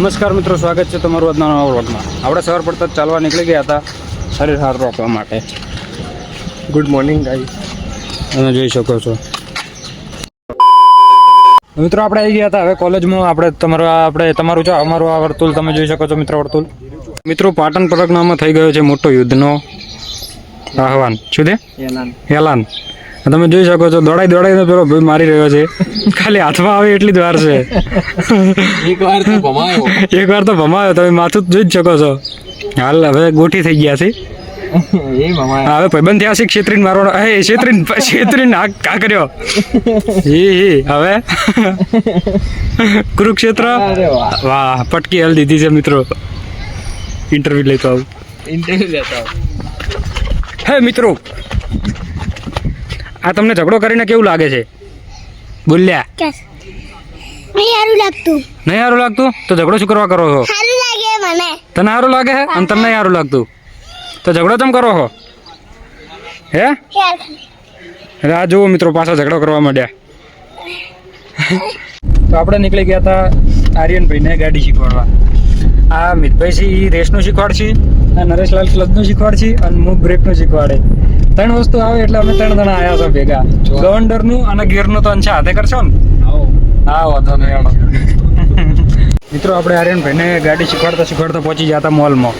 નમસ્કાર મિત્રો, સ્વાગત છે તમારું આજના નવા વ્લોગમાં. આપણે સવાર પડતા જ ચાલવા નીકળી ગયા હતા શરીર સારું રાખવા માટે. ગુડ મોર્નિંગ ગાઈસ, તમે જોઈ શકો છો. મિત્રો આપણે આવી ગયા હતા હવે કોલેજમાં. તમારું જો અમારું આ વર્તુળ તમે જોઈ શકો છો મિત્ર, વર્તુળ. મિત્રો પાટણ પરગણામાં થઈ ગયો છે મોટો યુદ્ધનો આહવાન. શું છે? એલાન. તમે જોઈ શકો છો, દોડાઈને પેલો ભાઈ મારી રહ્યો છે. ખાલી હાથમાં આવે એટલી જ વાર છે. એક વાર તો ભમાયો, તમે માથું જોઈ જ શકો છો. હાલ હવે ગોઠી થઈ ગયા છે. હવે ભાઈબંધ થયા છે. ક્ષેત્રીને મારવાનો. હે ક્ષેત્રીને કા કર્યો. હવે કુરુક્ષેત્ર. વાહ, પટકી હાલ દીધી છે મિત્રો. ઇન્ટરવ્યુ લેતો આવું. હે મિત્રો, આ તમને ઝઘડો કરીને કેવું લાગે છે? બોલ્યા નહીં સારું લાગતું તો ઝઘડો શું કરવા કરો છો? તને સારું લાગે છે અને તમને સારું લાગતું તો ઝઘડો ચમ કરો છો? હે આ જુઓ મિત્રો, પાછા ઝઘડો કરવા માંડ્યા. તો આપણે નીકળી ગયા હતા આર્યનભાઈને ગાડી શીખવાડવા. આ મિતભાઈ રેસનું શીખવાડશે, આ નરેશલાલ ક્લબનું શીખવાડશે અને હું બ્રેકનું શીખવાડે. 3 વસ્તુ આવે એટલે અમે 3 જણા આવ્યા છો ભેગા. ગવર્નરનું અને ગિયરનું તો અંશે હાથે કરશો ને? હા, વાંધો નહીં. મિત્રો આપણે આર્યનભાઈને ગાડી શીખવાડતા પહોંચી ગયા હતા મોલમાં.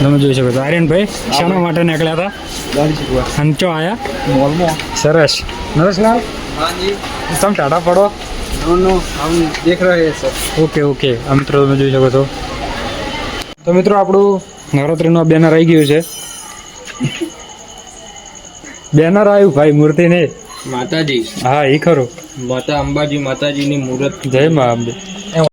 તમે જોઈ શકો છો આર્યનભાઈ શાના માટે નીકળ્યા હતા? ગાડી શીખવા. અંચો આયા મોલમાં. સરસ. નરેશલાલ તમે ટાટા પડો. દેખ રહે છે. ઓકે. આ મિત્રો તમે જોઈ શકો છો. તો મિત્રો આપણું નવરાત્રીનું બેનર આવી ગયું છે. બેનર આવ્યું ભાઈ, મૂર્તિ નહીં. માતાજી. હા, એ ખરું. માતા અંબાજી માતાજીની મૂર્ત. જય મા અંબે.